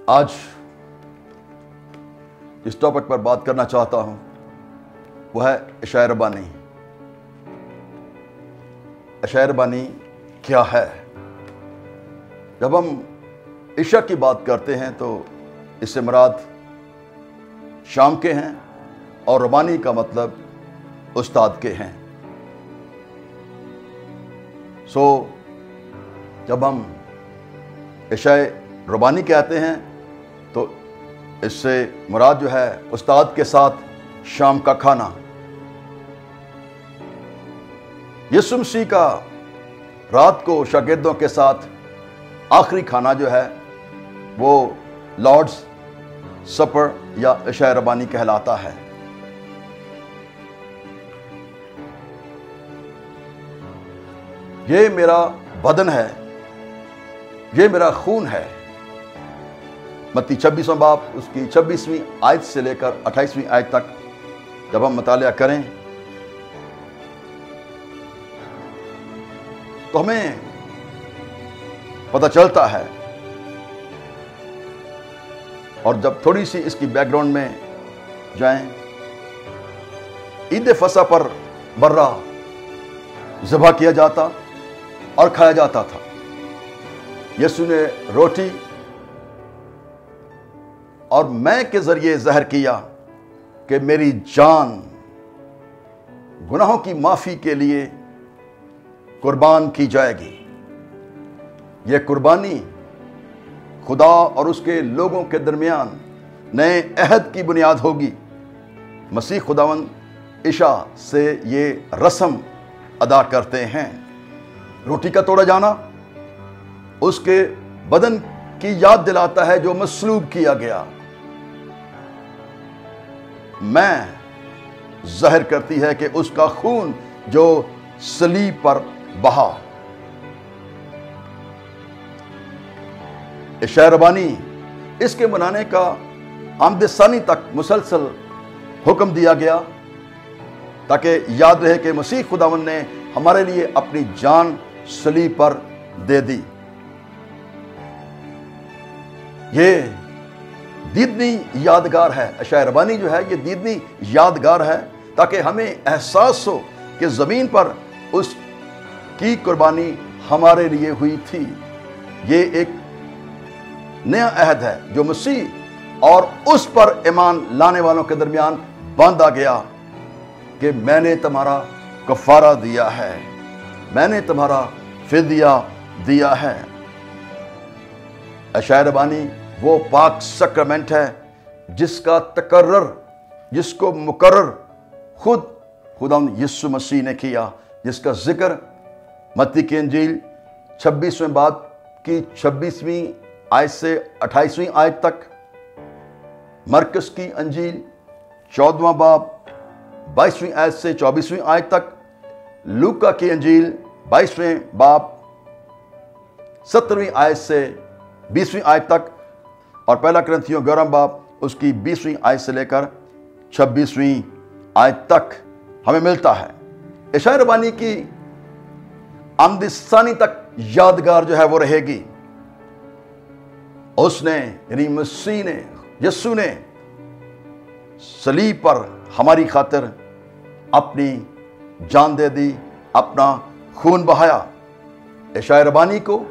آج جس ٹاپک پر بات کرنا چاہتا ہوں وہ ہے عشاء ربانی۔ عشاء ربانی کیا ہے؟ جب ہم عشاء کی بات کرتے ہیں تو اس سے مراد شام کے ہیں اور ربانی کا مطلب استاد کے ہیں۔ جب ہم عشاء ربانی کہتے ہیں تو اس سے مراد جو ہے استاد کے ساتھ شام کا کھانا۔ یسوع مسیح کا رات کو شاگردوں کے ساتھ آخری کھانا جو ہے وہ لارڈز سپر یا عشاء ربانی کہلاتا ہے۔ یہ میرا بدن ہے، یہ میرا خون ہے۔ متی 26واں باب اس کی 26ویں آیت سے لے کر 28ویں آیت تک جب ہم مطالعہ کریں تو ہمیں پتہ چلتا ہے، اور جب تھوڑی سی اس کی بیک گراؤنڈ میں جائیں، عید فصح پر برہ ذبح کیا جاتا اور کھایا جاتا تھا۔ یسوع نے روٹی اور میں کے ذریعے ظاہر کیا کہ میری جان گناہوں کی معافی کے لیے قربان کی جائے گی۔ یہ قربانی خدا اور اس کے لوگوں کے درمیان نئے عہد کی بنیاد ہوگی۔ مسیح خداوند عشاء سے یہ رسم ادا کرتے ہیں۔ روٹی کا توڑا جانا اس کے بدن کی یاد دلاتا ہے جو مصلوب کیا گیا۔ میں ظاہر کرتی ہے کہ اس کا خون جو صلیب پر بہا۔ عشاء ربانی اس کے منانے کا عمد ثانی تک مسلسل حکم دیا گیا تاکہ یاد رہے کہ مسیح خداوند نے ہمارے لیے اپنی جان صلیب پر دے دی۔ یہ دیدنی یادگار ہے۔ عشاء ربانی جو ہے یہ دیدنی یادگار ہے تاکہ ہمیں احساس ہو کہ زمین پر اس کی قربانی ہمارے لیے ہوئی تھی۔ یہ ایک نیا عہد ہے جو مسیح اور اس پر ایمان لانے والوں کے درمیان باندھا گیا کہ میں نے تمہارا کفارہ دیا ہے، میں نے تمہارا فدیہ دیا ہے۔ عشاء ربانی وہ پاک سیکرمنٹ ہے جس کا تقرر، جس کو مقرر خود خداوند یسوع مسیح نے کیا، جس کا ذکر متی کی انجیل 26ویں باب کی 26ویں آیت سے 28ویں آیت تک، مرکز کی انجیل 14واں باب 22ویں آیت سے 24ویں آیت تک، لوکا کی انجیل 22ویں باب 17ویں آیت سے 20ویں آیت تک، اور پہلا کرنتھیوں 11واں باب اس کی 20ویں آیت سے لے کر 26ویں آیت تک ہمیں ملتا ہے۔ عشاء ربانی کی عمد ثانی تک یادگار جو ہے وہ رہے گی۔ اس نے یعنی مسیح نے، یسوع نے صلیب پر ہماری خاطر اپنی جان دے دی، اپنا خون بہایا۔ عشاء ربانی کو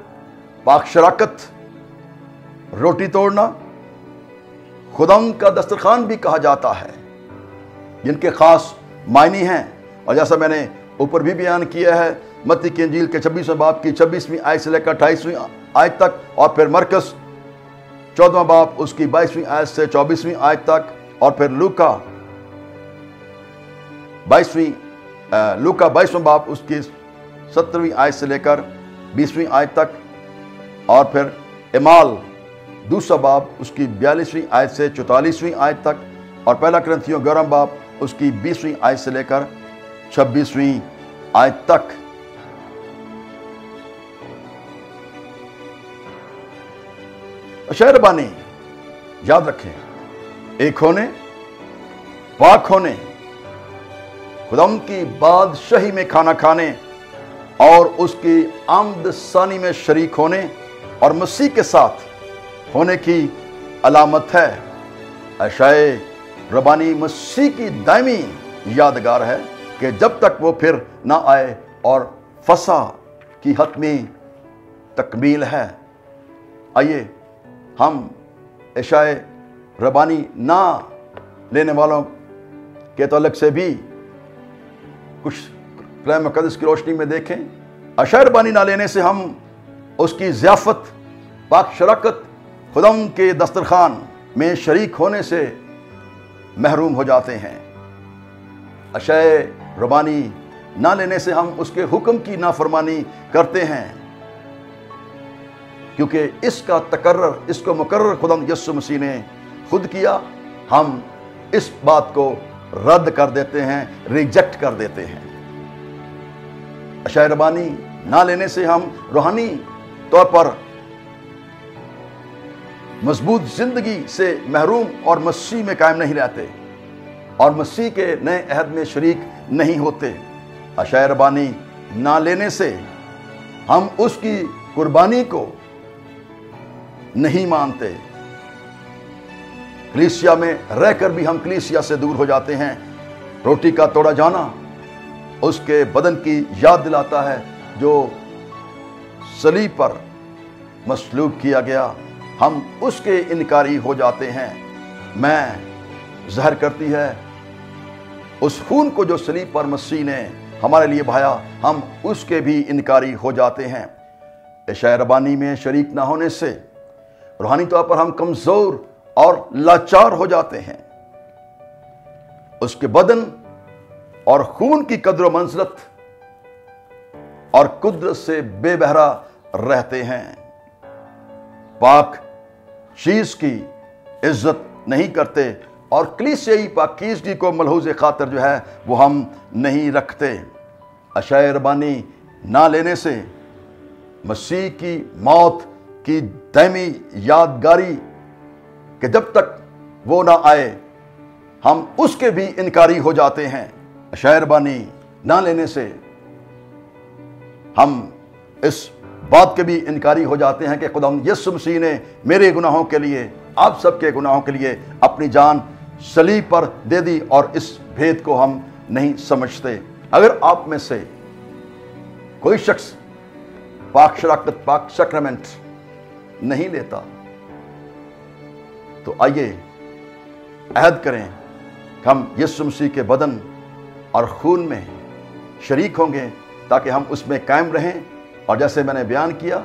پاک شراکت، روٹی توڑنا، خداوند کا دسترخوان بھی کہا جاتا ہے، جن کے خاص معنی ہیں، اور جیسا میں نے اوپر بھی بیان کیا ہے متی کی انجیل کے 26ویں باب کی 26ویں آیت سے لے کر 28ویں آیت تک، اور پھر مرکز 14واں باب اس کی 22ویں آیت سے 24ویں آیت تک، اور پھر لوکا 22واں باب اس کی 17ویں آیت سے لے کر 20ویں آیت تک، اور پھر اعمال دوسرا باب اس کی 42ویں آیت سے 44ویں آیت تک، اور پہلا کرنتھیوں 11واں باب اس کی 20ویں آیت سے لے کر 26ویں آیت تک۔ عشاء ربانی یاد رکھیں، ایک ہونے، پاک ہونے، خداوند کی بادشاہی میں کھانا کھانے اور اس کی آمد ثانی میں شریک ہونے اور مسیح کے ساتھ ہونے کی علامت ہے. عشائے ربانی مسیح کی دائمی یادگار ہے کہ جب تک وہ پھر نہ آئے اور فسح کی حتمی تکمیل ہے. آئیے ہم عشائے ربانی نہ لینے والوں کے تعلق سے بھی کچھ کلام مقدس کی روشنی میں دیکھیں. عشائے ربانی نہ لینے سے ہم اس کی ضیافت پاک شراکت خداوند کے دسترخوان میں شریک ہونے سے محروم ہو جاتے ہیں. عشائے ربانی نہ لینے سے ہم اس کے حکم کی نافرمانی کرتے ہیں، کیونکہ اس کا تقرر، اس کو مقرر خداوند یسوع مسیح نے خود کیا. ہم اس بات کو رد کر دیتے ہیں، ریجیکٹ کر دیتے ہیں. عشائے ربانی نہ لینے سے ہم روحانی طور پر مضبوط زندگی سے محروم اور مسیح میں قائم نہیں رہتے اور مسیح کے نئے عہد میں شریک نہیں ہوتے. عشائے ربانی نہ لینے سے ہم اس کی قربانی کو نہیں مانتے. کلیسیا میں رہ کر بھی ہم کلیسیا سے دور ہو جاتے ہیں. روٹی کا توڑا جانا اس کے بدن کی یاد دلاتا ہے جو صلیب پر مصلوب کیا گیا. ہم اس کے انکاری ہو جاتے ہیں. میں ظاہر کرتی ہے اس خون کو جو صلیب پر مسیح نے ہمارے لیے بہایا. ہم اس کے بھی انکاری ہو جاتے ہیں. عشائے ربانی میں شریک نہ ہونے سے روحانی طور پر ہم کمزور اور لاچار ہو جاتے ہیں. اس کے بدن اور خون کی قدر و منزلت اور قدرت سے بے بہرا رہتے ہیں. پاک چیز کی عزت نہیں کرتے اور کلیسیائی پاکیزگی کو ملحوظ خاطر جو ہے وہ ہم نہیں رکھتے. عشائے ربانی نہ لینے سے مسیح کی موت کی دائمی یادگاری کہ جب تک وہ نہ آئے ہم اس کے بھی انکاری ہو جاتے ہیں. عشائے ربانی نہ لینے سے ہم اس بات کے بھی انکاری ہو جاتے ہیں کہ خداوند یسوع مسیح نے میرے گناہوں کے لیے، آپ سب کے گناہوں کے لیے اپنی جان صلیب پر دے دی اور اس بھید کو ہم نہیں سمجھتے. اگر آپ میں سے کوئی شخص پاک شراکت، پاک سیکرمنٹ نہیں لیتا تو آئیے عہد کریں کہ ہم یسوع مسیح کے بدن اور خون میں شریک ہوں گے تاکہ ہم اس میں قائم رہیں. اور جیسے میں نے بیان کیا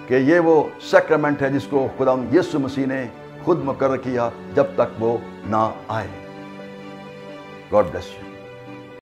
کہ یہ وہ سیکرمنٹ ہے جس کو خداوند یسوع مسیح نے خود مقرر کیا جب تک وہ نہ آئے. God bless you.